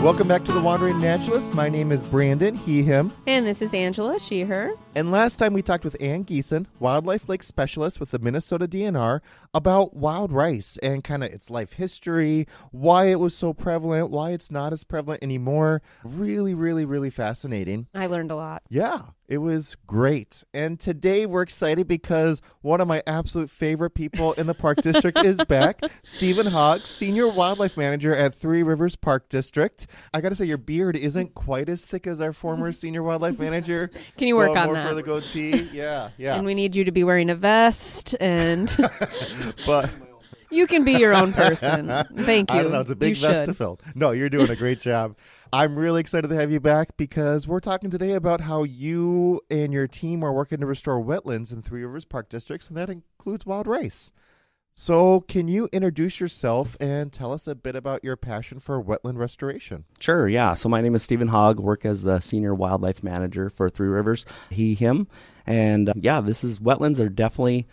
Welcome back to The Wandering Naturalist. My name is Brandon, he, him. And this is Angela, she, her. And last time we talked with Ann Geeson, wildlife lake specialist with the Minnesota DNR, about wild rice and kind of its life history, why it was so prevalent, why it's not as prevalent anymore. Really, really, really fascinating. I learned a lot. Yeah, it was great. And today we're excited because one of my absolute favorite people in the Park District is back. Stephen Hogg, Senior Wildlife Manager at Three Rivers Park District. I got to say, your beard isn't quite as thick as our former Senior Wildlife Manager. Can you work on more that? For the goatee. Yeah. And we need you to be wearing a vest and... But... You can be your own person. Thank you. I don't know. It's a big vest to fill. No, you're doing a great job. I'm really excited to have you back because we're talking today about how you and your team are working to restore wetlands in Three Rivers Park Districts, and that includes wild rice. So can you introduce yourself and tell us a bit about your passion for wetland restoration? Sure, yeah. So my name is Stephen Hogg, work as the Senior Wildlife Manager for Three Rivers, he, him. And wetlands are definitely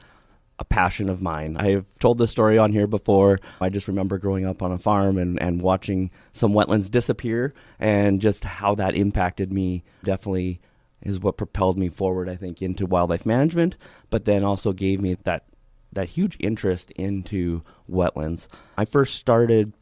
a passion of mine. I've told this story on here before. I just remember growing up on a farm and watching some wetlands disappear, and just how that impacted me definitely is what propelled me forward, I think, into wildlife management, but then also gave me that huge interest into wetlands. I first started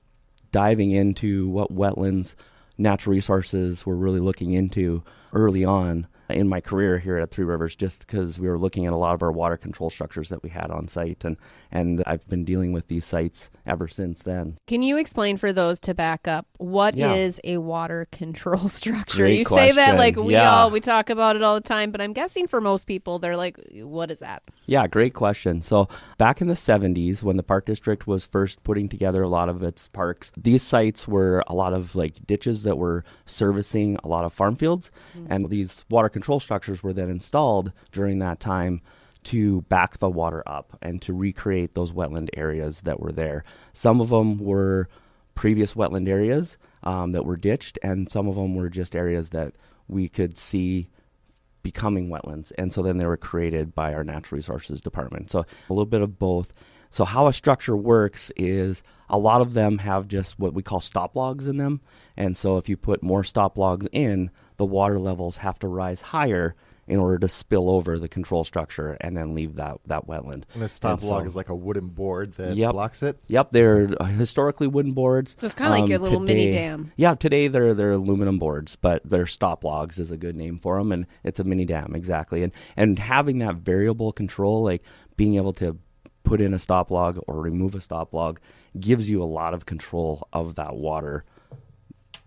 diving into what wetlands natural resources were really looking into early on in my career here at Three Rivers, just because we were looking at a lot of our water control structures that we had on site, and I've been dealing with these sites ever since then. Can you explain for those to back up, what is a water control structure? Great you question. Say that like we talk about it all the time, but I'm guessing for most people, they're like, what is that? Yeah, great question. So back in the 70s, when the Park District was first putting together a lot of its parks, these sites were a lot of like ditches that were servicing a lot of farm fields, and these water control structures were then installed during that time to back the water up and to recreate those wetland areas that were there. Some of them were previous wetland areas that were ditched, and some of them were just areas that we could see becoming wetlands. And so then they were created by our Natural Resources Department. So a little bit of both. So how a structure works is a lot of them have just what we call stop logs in them. And so if you put more stop logs in, the water levels have to rise higher in order to spill over the control structure and then leave that wetland. And a stop log is like a wooden board that blocks it? Yep, they're historically wooden boards. So it's kind of like your little mini dam. Yeah, today they're aluminum boards, but they're stop logs is a good name for them, and it's a mini dam, exactly. And having that variable control, like being able to put in a stop log or remove a stop log, gives you a lot of control of that water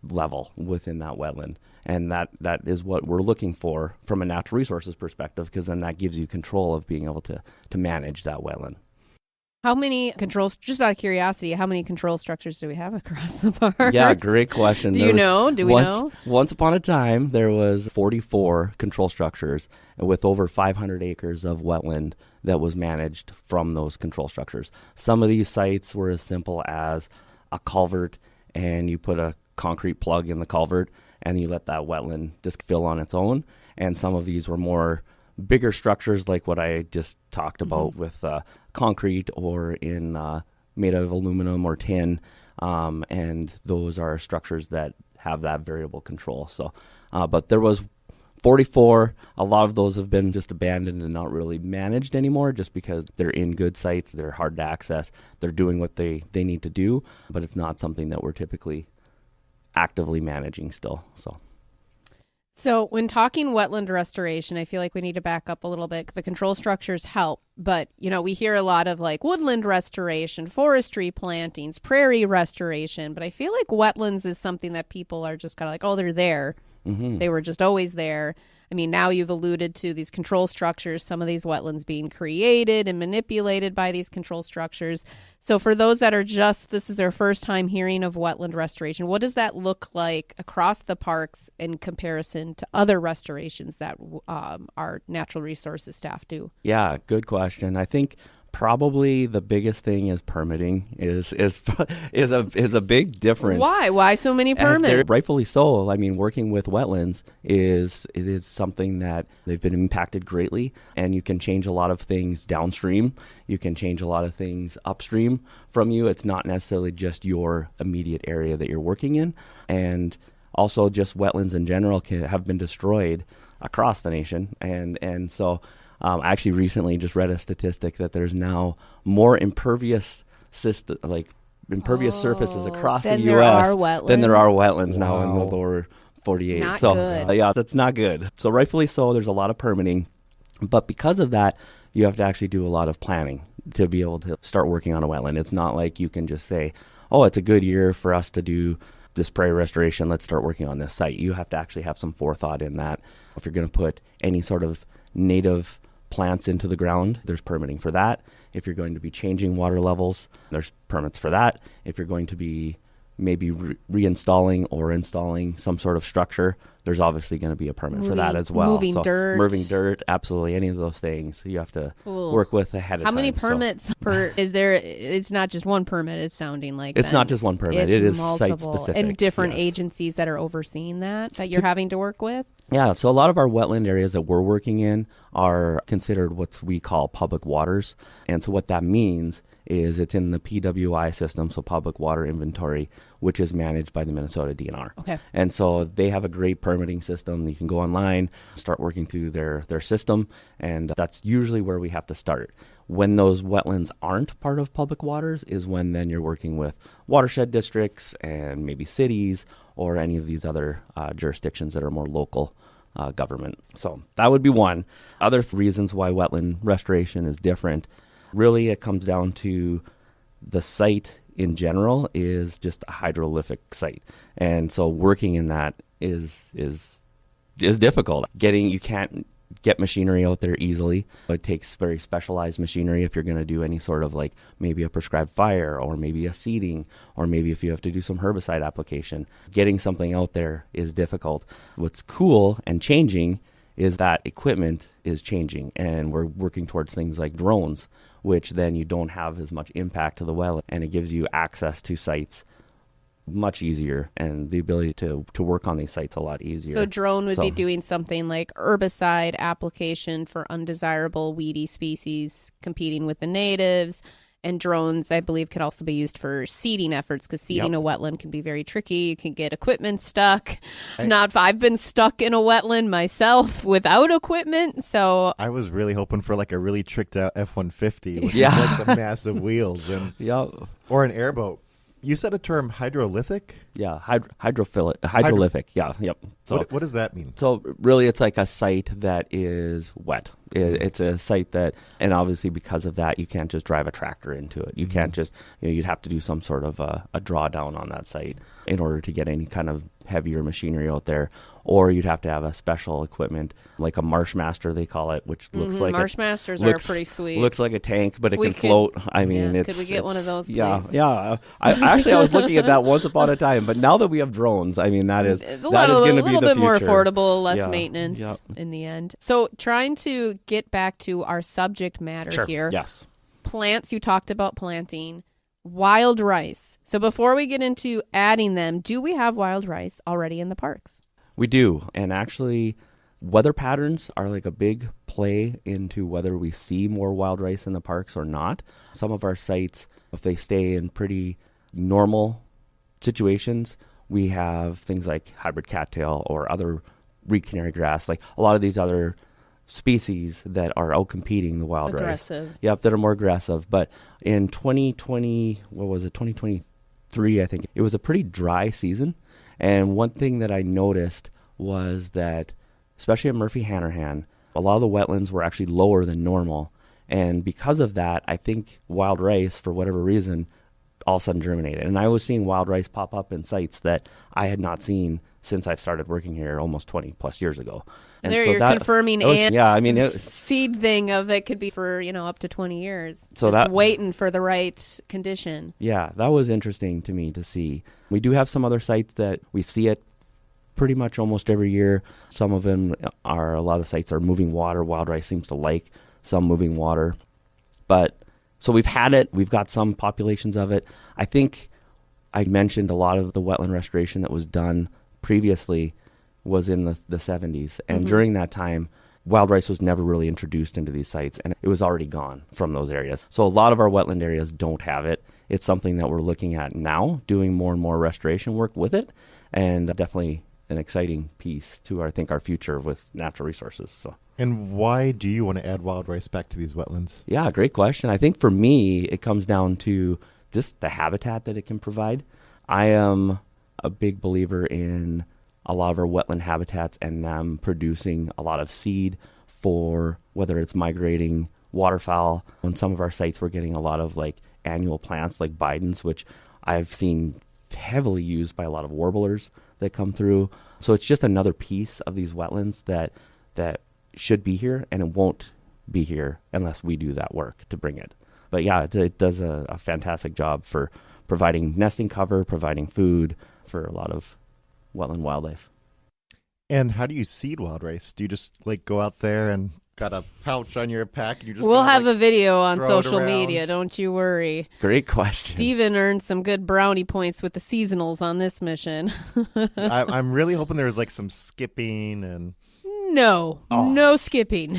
level within that wetland. And that is what we're looking for from a natural resources perspective, because then that gives you control of being able to manage that wetland. How many controls, just out of curiosity, how many control structures do we have across the park? Yeah, great question. Do we know? Once upon a time, there was 44 control structures with over 500 acres of wetland that was managed from those control structures. Some of these sites were as simple as a culvert, and you put a concrete plug in the culvert, and you let that wetland just fill on its own. And some of these were more bigger structures, like what I just talked about with concrete or in made out of aluminum or tin. And those are structures that have that variable control. So, but there was 44. A lot of those have been just abandoned and not really managed anymore, just because they're in good sites, they're hard to access, they're doing what they need to do, but it's not something that we're typically actively managing still. So when talking wetland restoration, I feel like we need to back up a little bit. The control structures help, but we hear a lot of like woodland restoration, forestry plantings, prairie restoration, but I feel like wetlands is something that people are just kind of like, oh, they're there. They were just always there. I mean, now you've alluded to these control structures, some of these wetlands being created and manipulated by these control structures. So for those that are this is their first time hearing of wetland restoration, what does that look like across the parks in comparison to other restorations that our natural resources staff do? Yeah, good question. I think Probably the biggest thing is permitting is a big difference. Why so many permits? Rightfully so. I mean, working with wetlands is something that they've been impacted greatly, and you can change a lot of things downstream. You can change a lot of things upstream from you. It's not necessarily just your immediate area that you're working in, and also just wetlands in general have been destroyed across the nation, and so. I actually recently just read a statistic that there's now more impervious surfaces across the U.S. than there are wetlands now in the lower 48. Not so, good. yeah, that's not good. So rightfully so, there's a lot of permitting. But because of that, you have to actually do a lot of planning to be able to start working on a wetland. It's not like you can just say, oh, it's a good year for us to do this prairie restoration. Let's start working on this site. You have to actually have some forethought in that. If you're going to put any sort of native plants into the ground, there's permitting for that. If you're going to be changing water levels, there's permits for that. If you're going to be maybe reinstalling or installing some sort of structure, there's obviously going to be a permit for that as well. Moving dirt, absolutely, any of those things you have to work with ahead of time. How many permits per is there? It's not just one permit. It's sounding like it's not just one permit. It is site specific, and different agencies that are overseeing that you're having to work with. Yeah, so a lot of our wetland areas that we're working in are considered what we call public waters. And so what that means is it's in the PWI system, so Public Water Inventory, which is managed by the Minnesota DNR. Okay. And so they have a great permitting system. You can go online, start working through their system, and that's usually where we have to start. When those wetlands aren't part of public waters is when then you're working with watershed districts and maybe cities or any of these other jurisdictions that are more local government. So that would be one. Other reasons why wetland restoration is different, really it comes down to the site in general is just a hydrolytic site. And so working in that is difficult. You can't get machinery out there easily. It takes very specialized machinery if you're going to do any sort of like maybe a prescribed fire or maybe a seeding or maybe if you have to do some herbicide application. Getting something out there is difficult. What's cool and changing is that equipment is changing, and we're working towards things like drones, which then you don't have as much impact to the well, and it gives you access to sites much easier and the ability to work on these sites a lot easier. So drone would be doing something like herbicide application for undesirable weedy species competing with the natives. And drones, I believe, could also be used for seeding efforts because seeding a wetland can be very tricky. You can get equipment stuck. I've been stuck in a wetland myself without equipment. So I was really hoping for like a really tricked out F-150 with like the massive wheels and or an airboat. You said a term hydrolytic? Yeah, hydrolytic. Yeah, yep. So what does that mean? So really it's like a site that is wet. It's a site that, and obviously because of that, you can't just drive a tractor into it. You can't just, you'd have to do some sort of a drawdown on that site in order to get any kind of heavier machinery out there. Or you'd have to have a special equipment, like a Marshmaster, they call it, which looks like Marshmasters are pretty sweet. Looks like a tank, but it can float. I mean, could we get one of those, please? Yeah. I was looking at that once upon a time, but now that we have drones, I mean, that is going to be the future. A little bit more affordable, less maintenance in the end. So trying to get back to our subject matter here. Yes. Plants, you talked about planting. Wild rice. So before we get into adding them, do we have wild rice already in the parks? We do. And actually, weather patterns are like a big play into whether we see more wild rice in the parks or not. Some of our sites, if they stay in pretty normal situations, we have things like hybrid cattail or other reed canary grass, like a lot of these other species that are outcompeting the wild rice. Yep, that are more aggressive. But in 2023, I think, it was a pretty dry season. And one thing that I noticed was that, especially at Murphy-Hannerhan, a lot of the wetlands were actually lower than normal. And because of that, I think wild rice, for whatever reason, all of a sudden germinated. And I was seeing wild rice pop up in sites that I had not seen since I've started working here almost 20 plus years ago. And there so you're confirming seed thing of it could be for, up to 20 years. So just waiting for the right condition. Yeah, that was interesting to me to see. We do have some other sites that we see it pretty much almost every year. Some of them a lot of sites are moving water. Wild rice seems to like some moving water. But So we've had it. We've got some populations of it. I think I mentioned a lot of the wetland restoration that was done previously was in the 70s. And during that time, wild rice was never really introduced into these sites, and it was already gone from those areas. So a lot of our wetland areas don't have it. It's something that we're looking at now, doing more and more restoration work with it, and definitely an exciting piece to, I think, our future with natural resources. So. And why do you want to add wild rice back to these wetlands? Yeah, great question. I think for me, it comes down to just the habitat that it can provide. I am a big believer in a lot of our wetland habitats and them producing a lot of seed for whether it's migrating waterfowl. On some of our sites, we're getting a lot of like annual plants like Bidens, which I've seen heavily used by a lot of warblers that come through. So it's just another piece of these wetlands that should be here, and it won't be here unless we do that work to bring it. But yeah, it does a fantastic job for providing nesting cover, providing food for a lot of wetland wildlife. And how do you seed wild rice? Do you just like go out there and got a pouch on your pack and you just We'll have a video on throw it social around? media, don't you worry. Great question. Steven earned some good brownie points with the seasonals on this mission. I'm really hoping there's like some skipping and No, no skipping.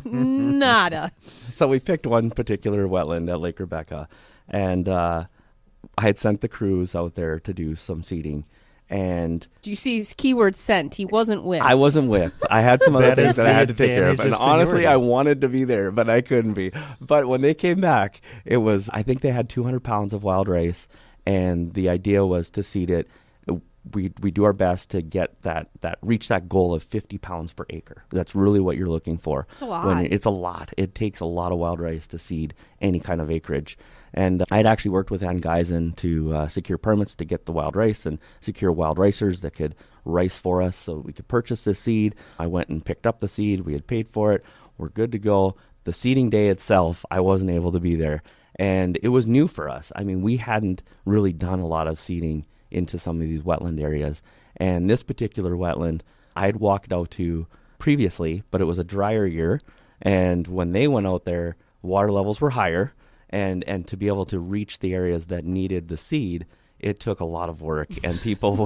Nada. So we picked one particular wetland at Lake Rebecca, and I had sent the crews out there to do some seeding. And Do you see his keyword sent? He wasn't with. I wasn't with. I had some other That things is that I the had to take care of. advantage And of honestly, seniority. I wanted to be there, but I couldn't be. But when they came back, it was, I think they had 200 pounds of wild rice, and the idea was to seed it. We do our best to get that reach that goal of 50 pounds per acre. That's really what you're looking for. A lot. It's a lot. It takes a lot of wild rice to seed any kind of acreage. And I had actually worked with Ann Geisen to secure permits to get the wild rice and secure wild ricers that could rice for us so we could purchase this seed. I went and picked up the seed. We had paid for it. We're good to go. The seeding day itself, I wasn't able to be there. And it was new for us. I mean, we hadn't really done a lot of seeding into some of these wetland areas. And this particular wetland, I had walked out to previously, but it was a drier year. And when they went out there, water levels were higher. And to be able to reach the areas that needed the seed, it took a lot of work. And people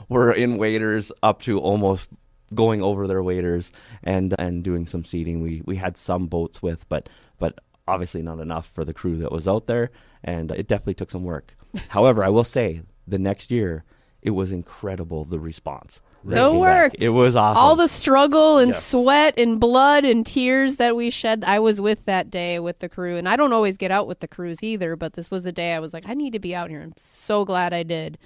were in waders up to almost going over their waders and doing some seeding. We had some boats with, but obviously not enough for the crew that was out there. And it definitely took some work. However, I will say, the next year, it was incredible, the response. The work. It was awesome. All the struggle and Yes. sweat and blood and tears that we shed. I was with that day with the crew, and I don't always get out with the crews either, but this was a day I was like, I need to be out here. I'm so glad I did.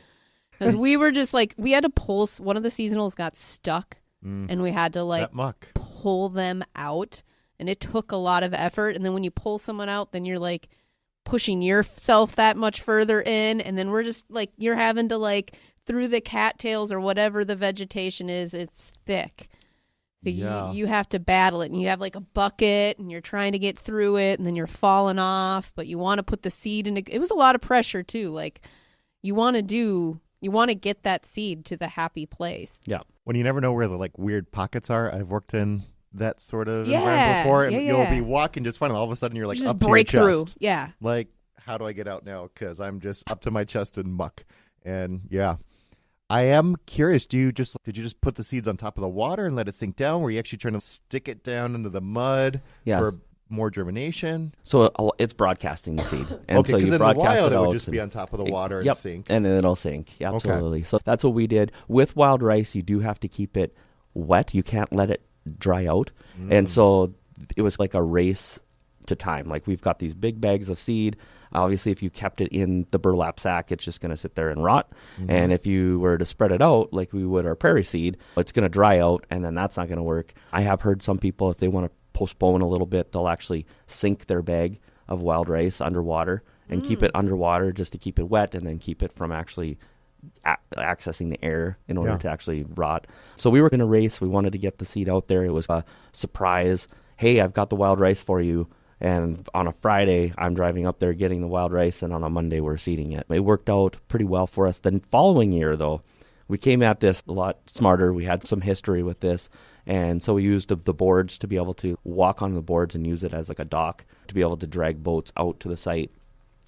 Because we were just like, we had to pull, one of the seasonals got stuck, and we had to like that muck. pull them out, and it took a lot of effort. And then when you pull someone out, then you're like pushing yourself that much further in, and then we're just like, you're having to like through the cattails or whatever the vegetation is, it's thick. So Yeah. you have to battle it, and you have like a bucket, and you're trying to get through it, and then you're falling off, but you want to put the seed in. It was a lot of pressure too. Like you want to get that seed to the happy place. Yeah. When you never know where the like weird pockets are, I've worked in that sort of Yeah, environment before, and yeah, you'll yeah. be walking just fine, and all of a sudden you're like You just up to break your through. chest. Yeah. Like, how do I get out now? Because I'm just up to my chest in muck. And yeah, I am curious. Did you just put the seeds on top of the water and let it sink down? Were you actually trying to stick it down into the mud Yes. for more germination? So it's broadcasting the seed. And Okay, so because you in the broadcast wild it would out just be and- on top of the water and Yep. sink. And then it'll sink. Yeah, absolutely. So that's what we did. With wild rice, you do have to keep it wet. You can't let it dry out. And so it was like a race to time. Like we've got these big bags of seed. Obviously, if you kept it in the burlap sack, it's just going to sit there and rot. And if you were to spread it out like we would our prairie seed, it's going to dry out, and then that's not going to work. I have heard some people, if they want to postpone a little bit, they'll actually sink their bag of wild rice underwater and keep it underwater just to keep it wet, and then keep it from actually accessing the air in order Yeah. to actually rot. So we were in a race. We wanted to get the seed out there. It was a surprise. Hey, I've got the wild rice for you. And on a Friday, I'm driving up there getting the wild rice, and on a Monday, we're seeding it. It worked out pretty well for us. The following year, though, we came at this a lot smarter. We had some history with this, And so we used the boards to be able to walk on the boards and use it as like a dock to be able to drag boats out to the site.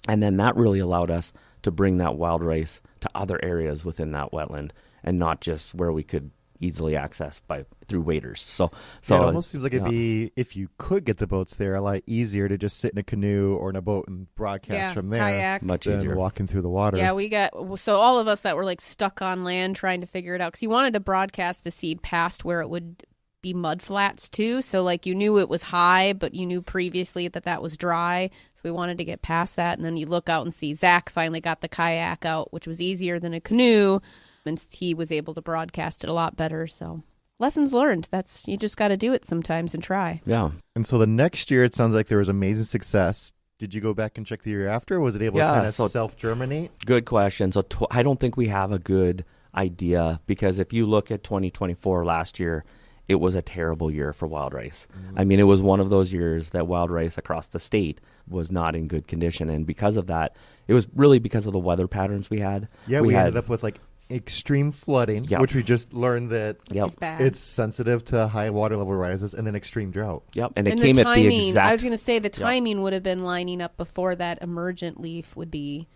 And then that really allowed us to bring that wild rice to other areas within that wetland and not just where we could easily access through waders. So it almost seems like it'd be, if you could get the boats there, a lot easier to just sit in a canoe or in a boat and broadcast from there. Kayak. Much than easier. walking through the water. Yeah, so all of us that were like stuck on land trying to figure it out, because you wanted to broadcast the seed past where it would be mud flats too. So like you knew it was high, but you knew previously that was dry. So we wanted to get past that. And then you look out and see Zach finally got the kayak out, which was easier than a canoe. And he was able to broadcast it a lot better. So lessons learned. You just got to do it sometimes and try. Yeah. And so the next year, it sounds like there was amazing success. Did you go back and check the year after? Or was it able to kind of self-germinate? Good question. So I don't think we have a good idea, because if you look at 2024 last year, it was a terrible year for wild rice. I mean, it was one of those years that wild rice across the state was not in good condition. And because of that, it was really because of the weather patterns we had. Yeah, we ended up with like extreme flooding, which we just learned that it's bad. It's sensitive to high water level rises, and then extreme drought. Yep, and it came at the exact... I was going to say the timing would have been lining up before that emergent leaf would be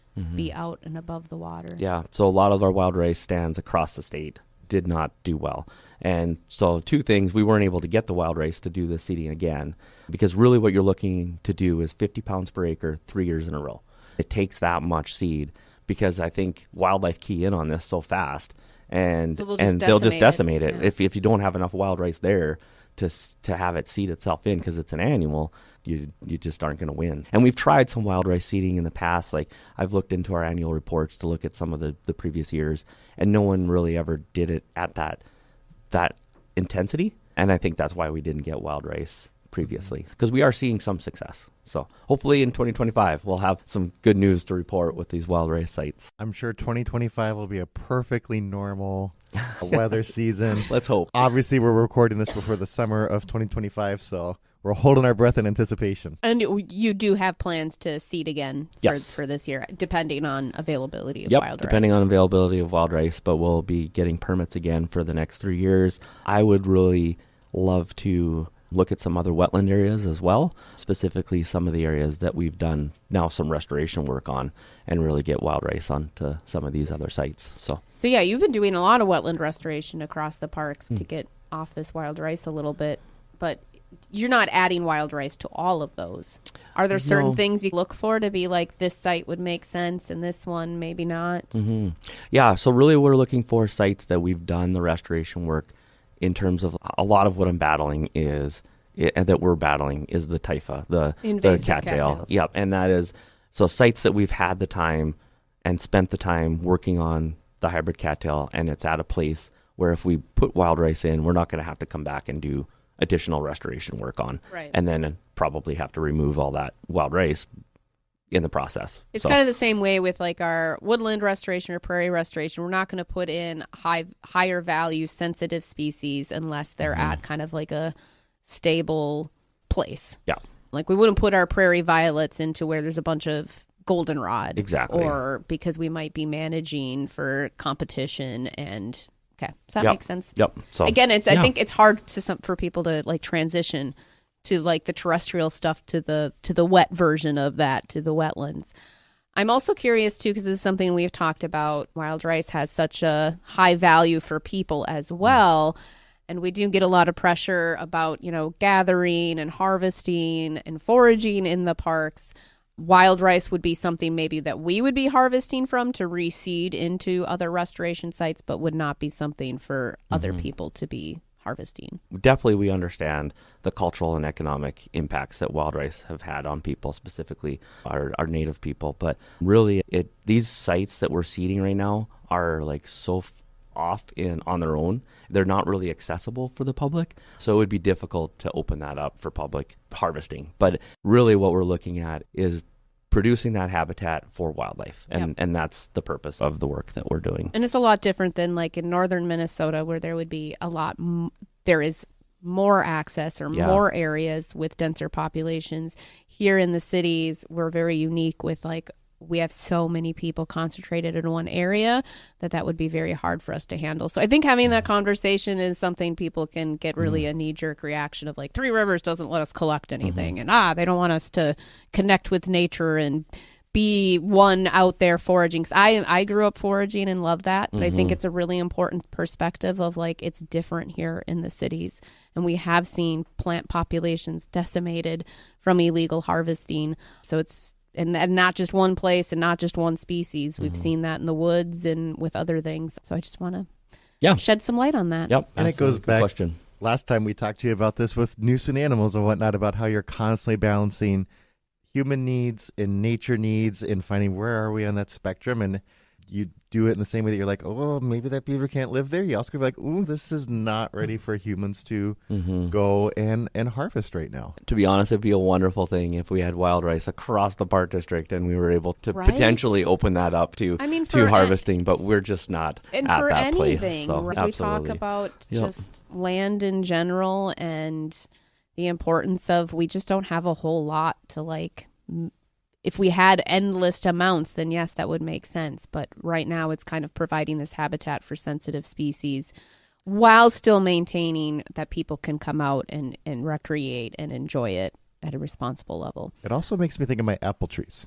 out and above the water. Yeah, so a lot of our wild rice stands across the state did not do well. And so two things, we weren't able to get the wild rice to do the seeding again, because really what you're looking to do is 50 pounds per acre 3 years in a row. It takes that much seed, because I think wildlife key in on this so fast, and they'll just decimate it. Yeah. If you don't have enough wild rice there to have it seed itself in, because it's an annual, you just aren't going to win. And we've tried some wild rice seeding in the past. Like I've looked into our annual reports to look at some of the previous years, and no one really ever did it at that intensity. And I think that's why we didn't get wild rice previously, because we are seeing some success. So hopefully in 2025, we'll have some good news to report with these wild rice sites. I'm sure 2025 will be a perfectly normal weather season. Let's hope. Obviously, we're recording this before the summer of 2025, so we're holding our breath in anticipation. And you do have plans to seed again for this year, depending on availability of wild rice. Depending on availability of wild rice, but we'll be getting permits again for the next 3 years. I would really love to look at some other wetland areas as well, specifically some of the areas that we've done now some restoration work on, and really get wild rice onto some of these other sites. So yeah, you've been doing a lot of wetland restoration across the parks to get off this wild rice a little bit, but you're not adding wild rice to all of those. Are there certain things you look for to be like, this site would make sense and this one maybe not? Mm-hmm. Yeah, so really we're looking for sites that we've done the restoration work. In terms of a lot of what I'm battling is the typha, the cattail. Yep, and that is so sites that we've had the time and spent the time working on the hybrid cattail, and it's at a place where if we put wild rice in, we're not going to have to come back and do additional restoration work on, and then probably have to remove all that wild rice in the process. It's kind of the same way with like our woodland restoration or prairie restoration. We're not going to put in higher value sensitive species unless they're at kind of like a stable place. Yeah. Like we wouldn't put our prairie violets into where there's a bunch of goldenrod. Exactly. Or because we might be managing for competition and okay. Does that make sense? Yep. So again, I think it's hard for people to like transition to like the terrestrial stuff to the wet version of that, to the wetlands. I'm also curious too, because this is something we've talked about. Wild rice has such a high value for people as well. And we do get a lot of pressure about, gathering and harvesting and foraging in the parks. Wild rice would be something maybe that we would be harvesting from to reseed into other restoration sites, but would not be something for other people to be harvesting. Definitely we understand the cultural and economic impacts that wild rice have had on people, specifically our native people. But really, these sites that we're seeding right now are like so off on their own. They're not really accessible for the public. So it would be difficult to open that up for public harvesting. But really what we're looking at is producing that habitat for wildlife. And that's the purpose of the work that we're doing. And it's a lot different than like in northern Minnesota, where there would be there is more access or more areas with denser populations. Here in the cities, we're very unique with like we have so many people concentrated in one area that would be very hard for us to handle. So I think having that conversation is something people can get really a knee-jerk reaction of like, Three Rivers doesn't let us collect anything, and they don't want us to connect with nature and be one out there foraging. I grew up foraging and love that, but I think it's a really important perspective of like, it's different here in the cities, and we have seen plant populations decimated from illegal harvesting. So it's and not just one place and not just one species. We've seen that in the woods and with other things. So I just want to shed some light on that. Yep. And it goes back. Question. Last time we talked to you about this with nuisance animals and whatnot, about how you're constantly balancing human needs and nature needs and finding where are we on that spectrum. And you do it in the same way that you're like, oh, maybe that beaver can't live there. You also could be like, ooh, this is not ready for humans to go and harvest right now. To be honest, it'd be a wonderful thing if we had wild rice across the park district and we were able to potentially open that up to harvesting, but we're just not at that place. So, right? We talk about just land in general and the importance of, we just don't have a whole lot to like. If we had endless amounts, then yes, that would make sense. But right now it's kind of providing this habitat for sensitive species while still maintaining that people can come out and recreate and enjoy it at a responsible level. It also makes me think of my apple trees.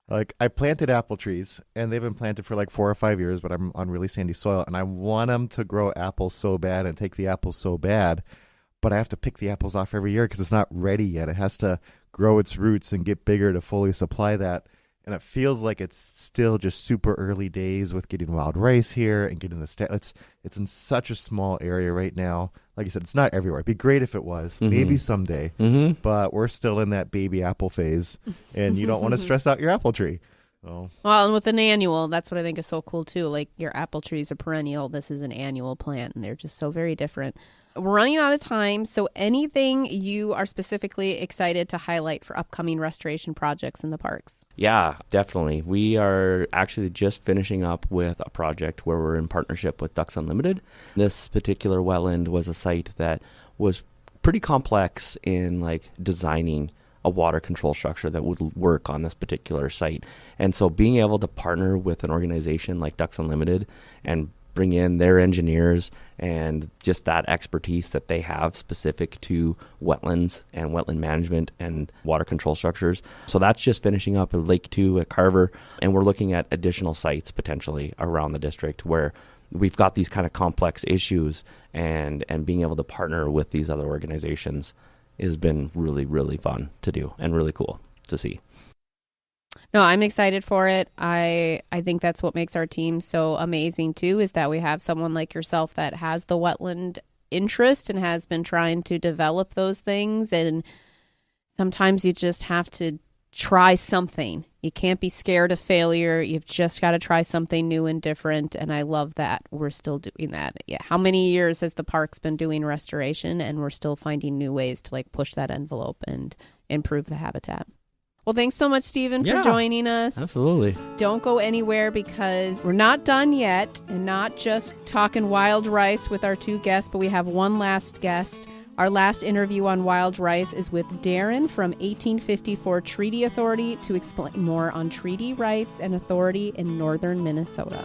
Like, I planted apple trees, and they've been planted for like 4 or 5 years, but I'm on really sandy soil, and I want them to grow apples so bad and take the apples so bad, but I have to pick the apples off every year because it's not ready yet. It has to grow its roots and get bigger to fully supply that. And it feels like it's still just super early days with getting wild rice here and getting the it's in such a small area right now. Like you said, it's not everywhere. It'd be great if it was, maybe someday, but we're still in that baby apple phase, and you don't want to stress out your apple tree. So. Well, and with an annual, that's what I think is so cool too. Like, your apple tree is a perennial. This is an annual plant, and they're just so very different. We're running out of time, so anything you are specifically excited to highlight for upcoming restoration projects in the parks? Yeah, definitely. We are actually just finishing up with a project where we're in partnership with Ducks Unlimited. This particular wetland was a site that was pretty complex in like designing a water control structure that would work on this particular site. And so being able to partner with an organization like Ducks Unlimited and bring in their engineers and just that expertise that they have specific to wetlands and wetland management and water control structures. So that's just finishing up at Lake 2 at Carver, and we're looking at additional sites potentially around the district where we've got these kind of complex issues, and being able to partner with these other organizations has been really, really fun to do and really cool to see. No, I'm excited for it. I think that's what makes our team so amazing too, is that we have someone like yourself that has the wetland interest and has been trying to develop those things. And sometimes you just have to try something. You can't be scared of failure. You've just got to try something new and different. And I love that we're still doing that. Yeah. How many years has the parks been doing restoration, and we're still finding new ways to like push that envelope and improve the habitat? Well, thanks so much, Stephen, for joining us. Absolutely. Don't go anywhere, because we're not done yet, and not just talking wild rice with our 2 guests, but we have one last guest. Our last interview on wild rice is with Darren from 1854 Treaty Authority to explain more on treaty rights and authority in northern Minnesota.